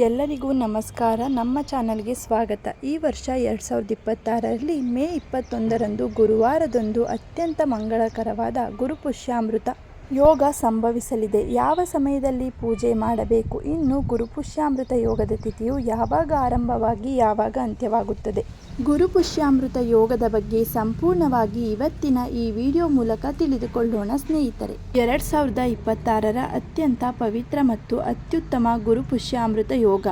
ಎಲ್ಲರಿಗೂ ನಮಸ್ಕಾರ. ನಮ್ಮ ಚಾನಲ್ಗೆ ಸ್ವಾಗತ. ಈ ವರ್ಷ 2026ರಲ್ಲಿ ಮೇ 21ರಂದು ಗುರುವಾರದಂದು ಅತ್ಯಂತ ಮಂಗಳಕರವಾದ ಗುರುಪುಷ್ಯಾಮೃತ ಯೋಗ ಸಂಭವಿಸಲಿದೆ. ಯಾವ ಸಮಯದಲ್ಲಿ ಪೂಜೆ ಮಾಡಬೇಕು, ಇನ್ನು ಗುರುಪುಷ್ಯಾಮೃತ ಯೋಗದ ತಿಥಿಯು ಯಾವಾಗ ಆರಂಭವಾಗಿ ಯಾವಾಗ ಅಂತ್ಯವಾಗುತ್ತದೆ, ಗುರುಪುಷ್ಯಾಮೃತ ಯೋಗದ ಬಗ್ಗೆ ಸಂಪೂರ್ಣವಾಗಿ ಇವತ್ತಿನ ಈ ವಿಡಿಯೋ ಮೂಲಕ ತಿಳಿದುಕೊಳ್ಳೋಣ ಸ್ನೇಹಿತರೆ. 2026ರ ಅತ್ಯಂತ ಪವಿತ್ರ ಮತ್ತು ಅತ್ಯುತ್ತಮ ಗುರುಪುಷ್ಯಾಮೃತ ಯೋಗ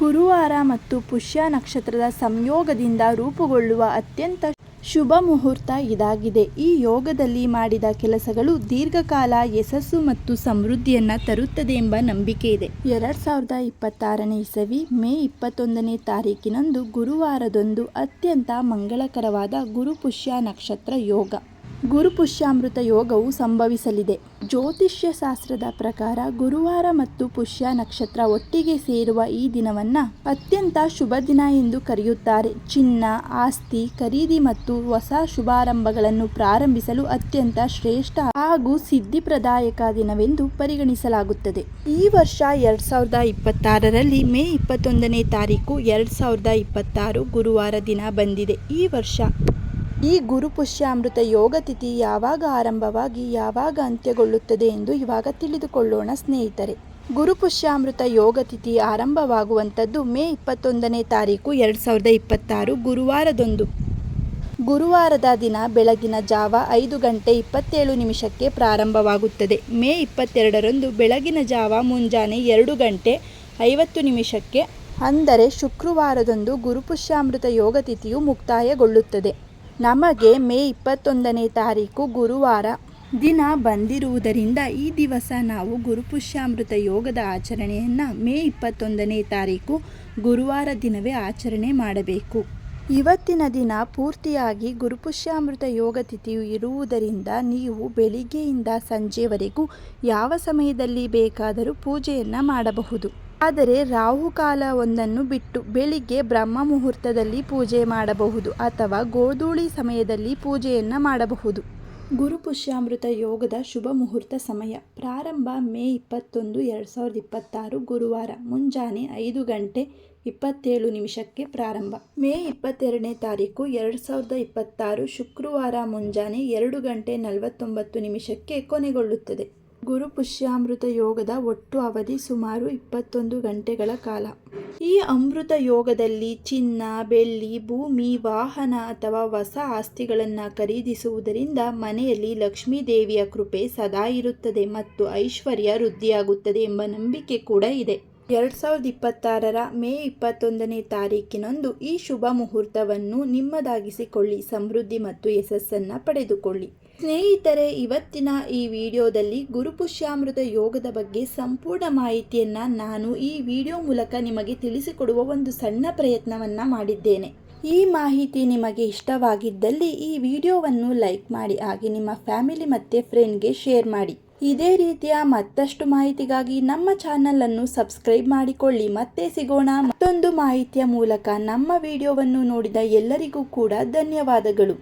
ಗುರುವಾರ ಮತ್ತು ಪುಷ್ಯ ನಕ್ಷತ್ರದ ಸಂಯೋಗದಿಂದ ರೂಪುಗೊಳ್ಳುವ ಅತ್ಯಂತ ಶುಭ ಮುಹೂರ್ತ ಇದಾಗಿದೆ. ಈ ಯೋಗದಲ್ಲಿ ಮಾಡಿದ ಕೆಲಸಗಳು ದೀರ್ಘಕಾಲ ಯಶಸ್ಸು ಮತ್ತು ಸಮೃದ್ಧಿಯನ್ನು ತರುತ್ತದೆ ಎಂಬ ನಂಬಿಕೆ ಇದೆ. 2026ನೇ ಇಸವಿ ಮೇ 21ನೇ ತಾರೀಕಿನಂದು ಗುರುವಾರದಂದು ಅತ್ಯಂತ ಮಂಗಳಕರವಾದ ಗುರುಪುಷ್ಯ ನಕ್ಷತ್ರ ಯೋಗ ಗುರುಪುಷ್ಯಾಮೃತ ಯೋಗವು ಸಂಭವಿಸಲಿದೆ. ಜ್ಯೋತಿಷ್ಯ ಶಾಸ್ತ್ರದ ಪ್ರಕಾರ ಗುರುವಾರ ಮತ್ತು ಪುಷ್ಯ ನಕ್ಷತ್ರ ಒಟ್ಟಿಗೆ ಸೇರುವ ಈ ದಿನವನ್ನು ಅತ್ಯಂತ ಶುಭ ದಿನ ಎಂದು ಕರೆಯುತ್ತಾರೆ. ಚಿನ್ನ, ಆಸ್ತಿ ಖರೀದಿ ಮತ್ತು ಹೊಸ ಶುಭಾರಂಭಗಳನ್ನು ಪ್ರಾರಂಭಿಸಲು ಅತ್ಯಂತ ಶ್ರೇಷ್ಠ ಹಾಗೂ ಸಿದ್ಧಿಪ್ರದಾಯಕ ದಿನವೆಂದು ಪರಿಗಣಿಸಲಾಗುತ್ತದೆ. ಈ ವರ್ಷ 2026ರಲ್ಲಿ ಮೇ 21ನೇ ತಾರೀಕು 2026 ಗುರುವಾರ ದಿನ ಬಂದಿದೆ. ಈ ವರ್ಷ ಈ ಗುರುಪುಷ್ಯಾಮೃತ ಯೋಗ ತಿಥಿ ಯಾವಾಗ ಆರಂಭವಾಗಿ ಯಾವಾಗ ಅಂತ್ಯಗೊಳ್ಳುತ್ತದೆ ಎಂದು ಇವಾಗ ತಿಳಿದುಕೊಳ್ಳೋಣ ಸ್ನೇಹಿತರೆ. ಗುರುಪುಷ್ಯಾಮೃತ ಯೋಗ ತಿಥಿ ಆರಂಭವಾಗುವಂಥದ್ದು ಮೇ 21ನೇ ತಾರೀಕು 2026 ಗುರುವಾರದಂದು. ಗುರುವಾರದ ದಿನ ಬೆಳಗಿನ ಜಾವ 5:27 ಪ್ರಾರಂಭವಾಗುತ್ತದೆ. ಮೇ 22ರಂದು ಬೆಳಗಿನ ಜಾವ ಮುಂಜಾನೆ 2:50 ಅಂದರೆ ಶುಕ್ರವಾರದಂದು ಗುರುಪುಷ್ಯಾಮೃತ ಯೋಗ ತಿಥಿಯು ಮುಕ್ತಾಯಗೊಳ್ಳುತ್ತದೆ. ನಮಗೆ ಮೇ 21ನೇ ತಾರೀಕು ಗುರುವಾರ ದಿನ ಬಂದಿರುವುದರಿಂದ ಈ ದಿವಸ ನಾವು ಗುರುಪುಷ್ಯಾಮೃತ ಯೋಗದ ಆಚರಣೆಯನ್ನು ಮೇ 21ನೇ ತಾರೀಕು ಗುರುವಾರ ದಿನವೇ ಆಚರಣೆ ಮಾಡಬೇಕು. ಇವತ್ತಿನ ದಿನ ಪೂರ್ತಿಯಾಗಿ ಗುರುಪುಷ್ಯಾಮೃತ ಯೋಗ ತಿಥಿಯು ಇರುವುದರಿಂದ ನೀವು ಬೆಳಿಗ್ಗೆಯಿಂದ ಸಂಜೆವರೆಗೂ ಯಾವ ಸಮಯದಲ್ಲಿ ಬೇಕಾದರೂ ಪೂಜೆಯನ್ನು ಮಾಡಬಹುದು. ಆದರೆ ರಾಹುಕಾಲವೊಂದನ್ನು ಬಿಟ್ಟು ಬೆಳಿಗ್ಗೆ ಬ್ರಹ್ಮ ಮುಹೂರ್ತದಲ್ಲಿ ಪೂಜೆ ಮಾಡಬಹುದು ಅಥವಾ ಗೋಧೂಳಿ ಸಮಯದಲ್ಲಿ ಪೂಜೆಯನ್ನು ಮಾಡಬಹುದು. ಗುರುಪುಷ್ಯಾಮೃತ ಯೋಗದ ಶುಭ ಮುಹೂರ್ತ ಸಮಯ ಪ್ರಾರಂಭ ಮೇ 21, 2026 ಗುರುವಾರ ಮುಂಜಾನೆ 5:27 ಪ್ರಾರಂಭ. ಮೇ 22ನೇ ತಾರೀಕು 2026 ಶುಕ್ರವಾರ ಮುಂಜಾನೆ 2:49 ಕೊನೆಗೊಳ್ಳುತ್ತದೆ. ಗುರುಪುಷ್ಯಾಮೃತ ಯೋಗದ ಒಟ್ಟು ಅವಧಿ ಸುಮಾರು 21 ಗಂಟೆಗಳ ಕಾಲ. ಈ ಅಮೃತ ಯೋಗದಲ್ಲಿ ಚಿನ್ನ, ಬೆಳ್ಳಿ, ಭೂಮಿ, ವಾಹನ ಅಥವಾ ಹೊಸ ಆಸ್ತಿಗಳನ್ನು ಖರೀದಿಸುವುದರಿಂದ ಮನೆಯಲ್ಲಿ ಲಕ್ಷ್ಮೀ ದೇವಿಯ ಕೃಪೆ ಸದಾ ಇರುತ್ತದೆ ಮತ್ತು ಐಶ್ವರ್ಯ ವೃದ್ಧಿಯಾಗುತ್ತದೆ ಎಂಬ ನಂಬಿಕೆ ಕೂಡ ಇದೆ. 2026ರ ಮೇ 21ನೇ ತಾರೀಕಿನಂದು ಈ ಶುಭ ಮುಹೂರ್ತವನ್ನು ನಿಮ್ಮದಾಗಿಸಿಕೊಳ್ಳಿ, ಸಮೃದ್ಧಿ ಮತ್ತು ಯಶಸ್ಸನ್ನು ಪಡೆದುಕೊಳ್ಳಿ. ಸ್ನೇಹಿತರೆ, ಇವತ್ತಿನ ಈ ವಿಡಿಯೋದಲ್ಲಿ ಗುರುಪುಷ್ಯಾಮೃತ ಯೋಗದ ಬಗ್ಗೆ ಸಂಪೂರ್ಣ ಮಾಹಿತಿಯನ್ನು ನಾನು ಈ ವಿಡಿಯೋ ಮೂಲಕ ನಿಮಗೆ ತಿಳಿಸಿಕೊಡುವ ಒಂದು ಸಣ್ಣ ಪ್ರಯತ್ನವನ್ನು ಮಾಡಿದ್ದೇನೆ. ಈ ಮಾಹಿತಿ ನಿಮಗೆ ಇಷ್ಟವಾಗಿದ್ದಲ್ಲಿ ಈ ವಿಡಿಯೋವನ್ನು ಲೈಕ್ ಮಾಡಿ, ಹಾಗೆ ನಿಮ್ಮ ಫ್ಯಾಮಿಲಿ ಮತ್ತು ಫ್ರೆಂಡ್ಗೆ ಶೇರ್ ಮಾಡಿ. ಇದೇ ರೀತಿಯ ಮತ್ತಷ್ಟು ಮಾಹಿತಿಗಾಗಿ ನಮ್ಮ ಚಾನಲನ್ನು ಸಬ್ಸ್ಕ್ರೈಬ್ ಮಾಡಿಕೊಳ್ಳಿ. ಮತ್ತೆ ಸಿಗೋಣ ಮತ್ತೊಂದು ಮಾಹಿತಿಯ ಮೂಲಕ. ನಮ್ಮ ವಿಡಿಯೋವನ್ನು ನೋಡಿದ ಎಲ್ಲರಿಗೂ ಕೂಡ ಧನ್ಯವಾದಗಳು.